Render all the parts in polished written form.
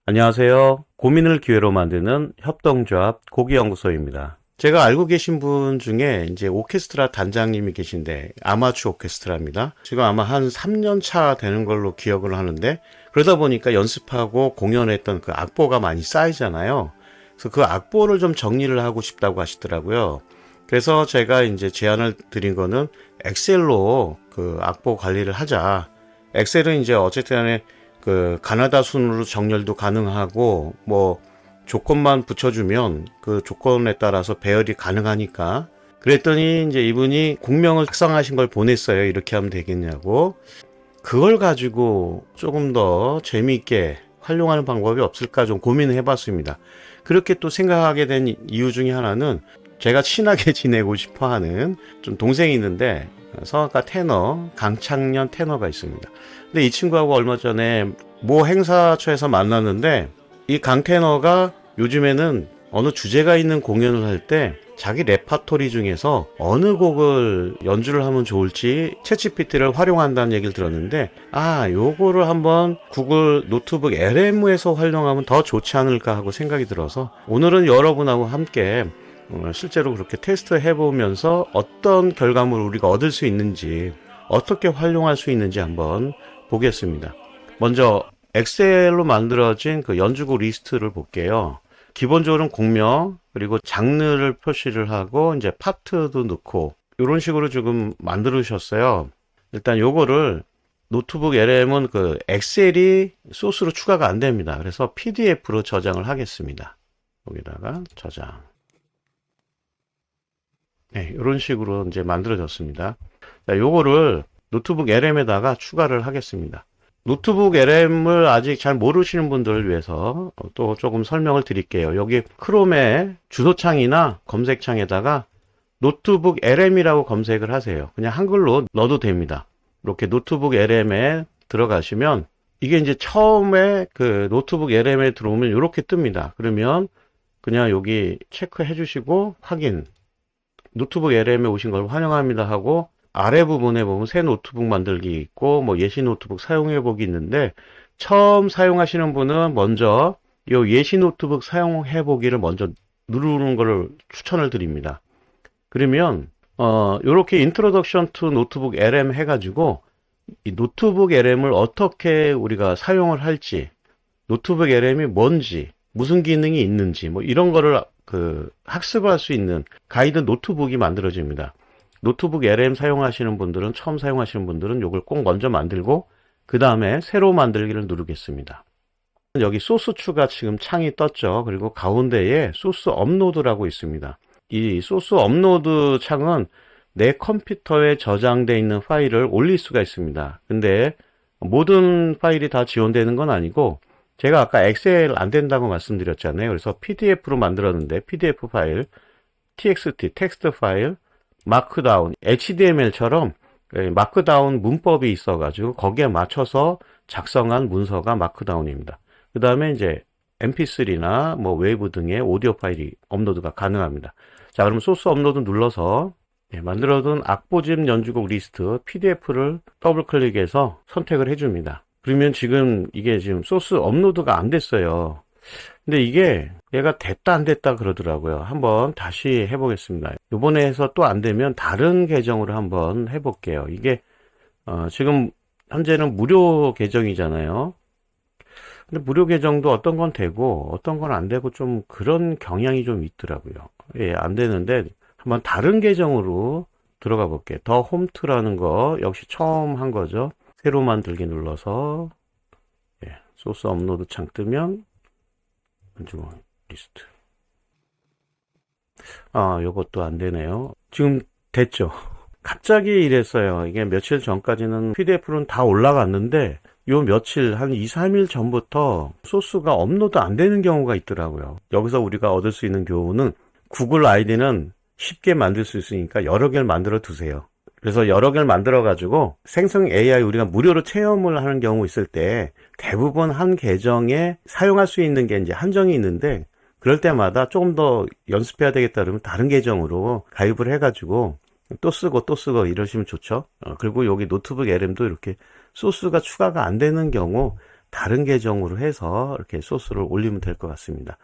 안녕하세요. 고민을 기회로 만드는 협동조합 고기연구소입니다. 제가 알고 계신 분 중에 이제 오케스트라 단장님이 계신데 아마추어 오케스트라입니다. 지금 아마 한 3년 차 되는 걸로 기억을 하는데 그러다 보니까 연습하고 공연했던 그 악보가 많이 쌓이잖아요. 그래서 그 악보를 좀 정리를 하고 싶다고 하시더라고요. 그래서 제가 이제 제안을 드린 거는 엑셀로 그 악보 관리를 하자. 엑셀은 이제 어쨌든 간에 그 가나다 순으로 정렬도 가능하고 뭐 조건만 붙여주면 그 조건에 따라서 배열이 가능하니까 그랬더니 이제 이분이 곡명을 작성하신 걸 보냈어요. 이렇게 하면 되겠냐고. 그걸 가지고 조금 더 재미있게 활용하는 방법이 없을까 좀 고민을 해봤습니다. 그렇게 또 생각하게 된 이유 중에 하나는 제가 친하게 지내고 싶어 하는 좀 동생이 있는데 성악가 테너 강창년 테너가 있습니다. 근데 이 친구하고 얼마 전에 모 행사처에서 만났는데 이 강 테너가 요즘에는 어느 주제가 있는 공연을 할 때 자기 레파토리 중에서 어느 곡을 연주를 하면 좋을지 챗GPT를 활용한다는 얘기를 들었는데 요거를 한번 구글 노트북 LM에서 활용하면 더 좋지 않을까 하고 생각이 들어서 오늘은 여러분하고 함께 실제로 그렇게 테스트 해보면서 어떤 결과물을 우리가 얻을 수 있는지 어떻게 활용할 수 있는지 한번 보겠습니다. 먼저 엑셀로 만들어진 그 연주곡 리스트를 볼게요. 기본적으로는 곡명 그리고 장르를 표시를 하고 이제 파트도 넣고 이런 식으로 지금 만들으셨어요. 일단 요거를 노트북 LM은 그 엑셀이 소스로 추가가 안 됩니다. 그래서 PDF로 저장을 하겠습니다. 여기다가 저장. 네, 이런 식으로 이제 만들어졌습니다. 자, 요거를 노트북 LM에다가 추가를 하겠습니다. 노트북 LM을 아직 잘 모르시는 분들을 위해서 또 조금 설명을 드릴게요. 여기 크롬의 주소창이나 검색창에다가 노트북 LM이라고 검색을 하세요. 그냥 한글로 넣어도 됩니다. 이렇게 노트북 LM에 들어가시면 이게 이제 처음에 그 노트북 LM에 들어오면 이렇게 뜹니다. 그러면 그냥 여기 체크해 주시고 확인. 노트북 LM에 오신 걸 환영합니다 하고 아래 부분에 보면 새 노트북 만들기 있고 뭐 예시 노트북 사용해 보기 있는데 처음 사용하시는 분은 먼저 이 예시 노트북 사용해 보기를 먼저 누르는 것을 추천을 드립니다. 그러면 요렇게 인트로덕션 투 노트북 LM 해가지고 이 노트북 LM을 어떻게 우리가 사용을 할지 노트북 LM이 뭔지 무슨 기능이 있는지 뭐 이런 거를 그 학습할 수 있는 가이드 노트북이 만들어집니다. 노트북 LM 사용하시는 분들은 처음 사용하시는 분들은 이걸 꼭 먼저 만들고 그 다음에 새로 만들기를 누르겠습니다. 여기 소스 추가 지금 창이 떴죠. 그리고 가운데에 소스 업로드라고 있습니다. 이 소스 업로드 창은 내 컴퓨터에 저장되어 있는 파일을 올릴 수가 있습니다. 근데 모든 파일이 다 지원되는 건 아니고 제가 아까 엑셀 안 된다고 말씀드렸잖아요. 그래서 PDF로 만들었는데 PDF 파일, TXT 텍스트 파일, 마크다운, HTML처럼 마크다운 문법이 있어가지고 거기에 맞춰서 작성한 문서가 마크다운입니다. 그 다음에 이제 MP3나 뭐 웨이브 등의 오디오 파일이 업로드가 가능합니다. 자, 그럼 소스 업로드 눌러서 만들어둔 악보집 연주곡 리스트 PDF를 더블 클릭해서 선택을 해줍니다. 그러면 지금 이게 지금 소스 업로드가 안 됐어요. 근데 이게 얘가 됐다 안 됐다 그러더라고요. 한번 다시 해보겠습니다. 이번에 해서 또 안 되면 다른 계정으로 한번 해볼게요. 이게 지금 현재는 무료 계정이잖아요. 근데 무료 계정도 어떤 건 되고 어떤 건 안 되고 좀 그런 경향이 좀 있더라고요. 예, 안 되는데 한번 다른 계정으로 들어가 볼게요. 더 홈트라는 거 역시 처음 한 거죠. 새로 만들기 눌러서 소스 업로드 창 뜨면 연주곡 리스트. 요것도 안 되네요. 지금 됐죠? 갑자기 이랬어요. 이게 며칠 전까지는 PDF로는 다 올라갔는데 요 며칠 한 2, 3일 전부터 소스가 업로드 안 되는 경우가 있더라고요. 여기서 우리가 얻을 수 있는 교훈은 구글 아이디는 쉽게 만들 수 있으니까 여러 개를 만들어 두세요. 그래서 여러 개를 만들어 가지고 생성 AI 우리가 무료로 체험을 하는 경우 있을 때 대부분 한 계정에 사용할 수 있는 게 이제 한정이 있는데 그럴 때마다 조금 더 연습해야 되겠다 그러면 다른 계정으로 가입을 해 가지고 또 쓰고 이러시면 좋죠. 그리고 여기 노트북 LM도 이렇게 소스가 추가가 안 되는 경우 다른 계정으로 해서 이렇게 소스를 올리면 될 것 같습니다.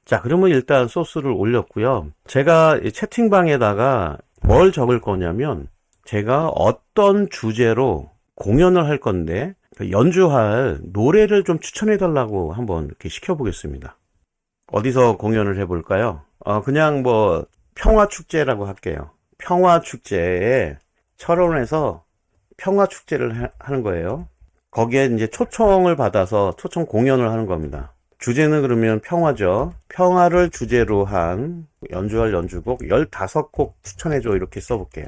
자, 그러면 일단 소스를 올렸고요. 제가 채팅방에다가 뭘 적을 거냐면 제가 어떤 주제로 공연을 할 건데 연주할 노래를 좀 추천해 달라고 한번 이렇게 시켜보겠습니다. 어디서 공연을 해볼까요? 그냥 뭐 평화축제라고 할게요. 평화축제에 철원에서 평화축제를 하는 거예요. 거기에 이제 초청을 받아서 초청 공연을 하는 겁니다. 주제는 그러면 평화죠. 평화를 주제로 한 연주할 연주곡 15곡 추천해줘 이렇게 써볼게요.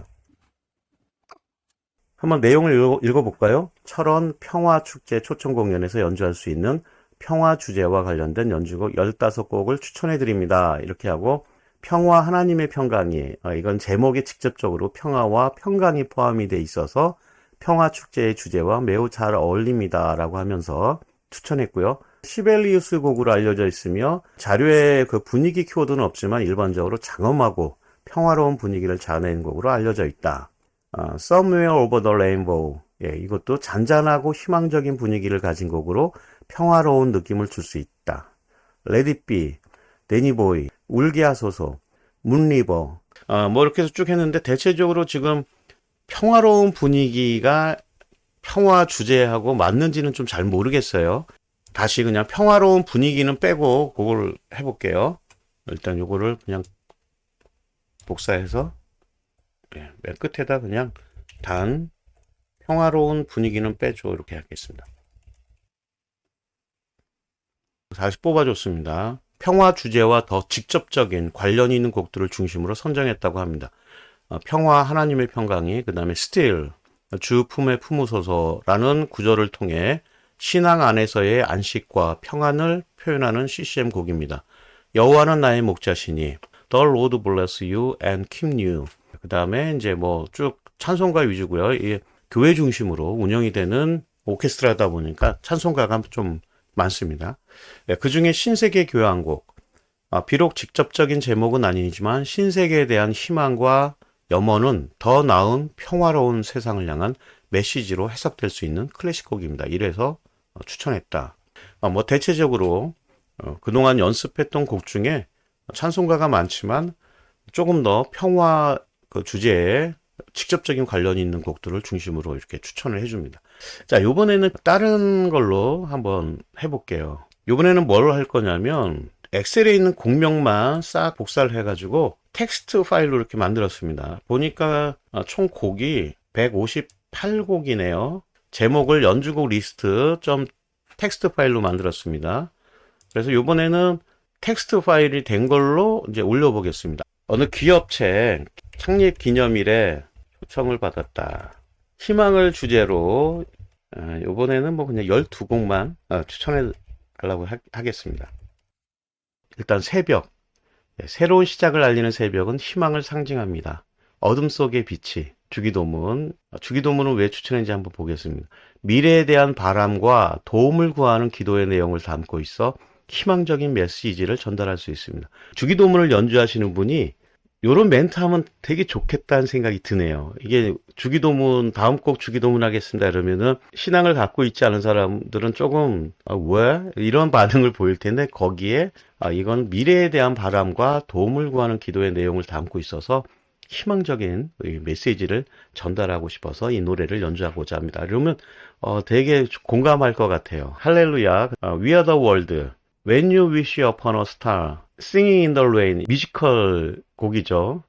한번 내용을 읽어볼까요? 철원 평화축제 초청 공연에서 연주할 수 있는 평화 주제와 관련된 연주곡 15곡을 추천해드립니다. 이렇게 하고 평화 하나님의 평강이 이건 제목에 직접적으로 평화와 평강이 포함이 돼 있어서 평화축제의 주제와 매우 잘 어울립니다. 라고 하면서 추천했고요. 시벨리우스 곡으로 알려져 있으며 자료에 그 분위기 키워드는 없지만 일반적으로 장엄하고 평화로운 분위기를 자아내는 곡으로 알려져 있다. Somewhere Over the Rainbow. 이것도 잔잔하고 희망적인 분위기를 가진 곡으로 평화로운 느낌을 줄 수 있다. Let It Be, 데니보이, 울게 하소서, 문리버. 뭐 이렇게 해서 쭉 했는데 대체적으로 지금 평화로운 분위기가 평화 주제하고 맞는지는 좀 잘 모르겠어요. 다시 그냥 평화로운 분위기는 빼고 그걸 해볼게요. 일단 요거를 그냥 복사해서 맨 끝에다 그냥 단 평화로운 분위기는 빼줘 이렇게 하겠습니다. 다시 뽑아줬습니다. 평화 주제와 더 직접적인 관련 있는 곡들을 중심으로 선정했다고 합니다. 평화 하나님의 평강이 그 다음에 still 주 품에 품으소서라는 구절을 통해 신앙 안에서의 안식과 평안을 표현하는 CCM 곡입니다. 여호와는 나의 목자시니 The Lord bless you and keep you. 그 다음에 이제 뭐 쭉 찬송가 위주고요. 이게 교회 중심으로 운영이 되는 오케스트라다 보니까 찬송가가 좀 많습니다. 그 중에 신세계 교향곡. 비록 직접적인 제목은 아니지만 신세계에 대한 희망과 염원은 더 나은 평화로운 세상을 향한 메시지로 해석될 수 있는 클래식 곡입니다. 이래서 추천했다. 뭐 대체적으로 그동안 연습했던 곡 중에 찬송가가 많지만 조금 더 평화 그 주제에 직접적인 관련이 있는 곡들을 중심으로 이렇게 추천을 해줍니다. 자, 이번에는 다른 걸로 한번 해볼게요. 이번에는 뭘 할 거냐면 엑셀에 있는 곡명만 싹 복사를 해가지고 텍스트 파일로 이렇게 만들었습니다. 보니까 총 곡이 158곡이네요. 제목을 연주곡 리스트 점 텍스트 파일로 만들었습니다. 그래서 이번에는 텍스트 파일이 된 걸로 이제 올려보겠습니다. 어느 기업체 창립 기념일에 초청을 받았다. 희망을 주제로 이번에는 뭐 그냥 12곡만 추천해 달라고 하겠습니다. 일단 새벽. 새로운 시작을 알리는 새벽은 희망을 상징합니다. 어둠 속의 빛이 주기도문. 주기도문은 왜 추천했는지 한번 보겠습니다. 미래에 대한 바람과 도움을 구하는 기도의 내용을 담고 있어 희망적인 메시지를 전달할 수 있습니다. 주기도문을 연주하시는 분이 요런 멘트 하면 되게 좋겠다는 생각이 드네요. 이게 주기도문, 다음 곡 주기도문 하겠습니다. 이러면은 신앙을 갖고 있지 않은 사람들은 조금, 왜? 이런 반응을 보일 텐데, 거기에, 이건 미래에 대한 바람과 도움을 구하는 기도의 내용을 담고 있어서 희망적인 메시지를 전달하고 싶어서 이 노래를 연주하고자 합니다. 이러면, 되게 공감할 것 같아요. 할렐루야, We are the world, When you wish upon a star, Singing in the Rain, 뮤지컬 곡이죠.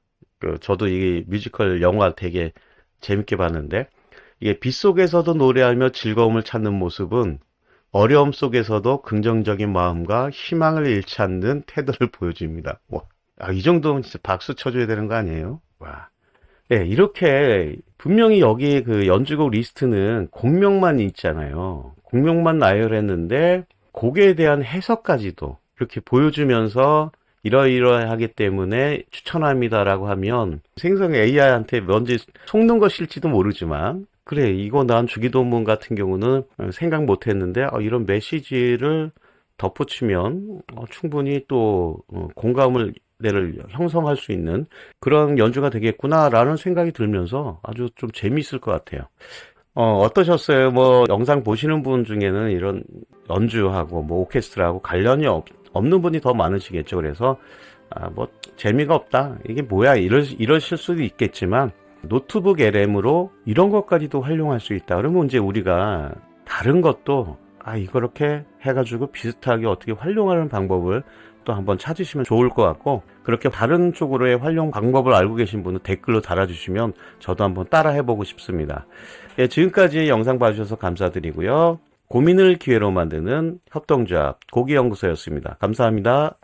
저도 이 뮤지컬 영화 되게 재밌게 봤는데, 이게 빛 속에서도 노래하며 즐거움을 찾는 모습은 어려움 속에서도 긍정적인 마음과 희망을 잃지 않는 태도를 보여줍니다. 와, 이 정도면 진짜 박수 쳐줘야 되는 거 아니에요? 와. 네, 이렇게 분명히 여기 그 연주곡 리스트는 곡명만 있잖아요. 곡명만 나열했는데 곡에 대한 해석까지도 이렇게 보여주면서 이러이러하기 때문에 추천합니다라고 하면 생성 AI한테 뭔지 속는 것일지도 모르지만 그래 이거 난 주기도문 같은 경우는 생각 못했는데 이런 메시지를 덧붙이면 충분히 또 공감을 내를 형성할 수 있는 그런 연주가 되겠구나라는 생각이 들면서 아주 좀 재미있을 것 같아요. 어떠셨어요? 뭐, 영상 보시는 분 중에는 이런 연주하고, 뭐, 오케스트라하고 관련이 없는 분이 더 많으시겠죠. 그래서, 뭐, 재미가 없다. 이게 뭐야. 이러실 수도 있겠지만, 노트북 LM으로 이런 것까지도 활용할 수 있다. 그러면 이제 우리가 다른 것도, 이렇게 해가지고 비슷하게 어떻게 활용하는 방법을 또 한번 찾으시면 좋을 것 같고, 그렇게 다른 쪽으로의 활용 방법을 알고 계신 분은 댓글로 달아주시면 저도 한번 따라 해보고 싶습니다. 예, 지금까지 영상 봐주셔서 감사드리고요. 고민을 기회로 만드는 협동조합 고기연구소였습니다. 감사합니다.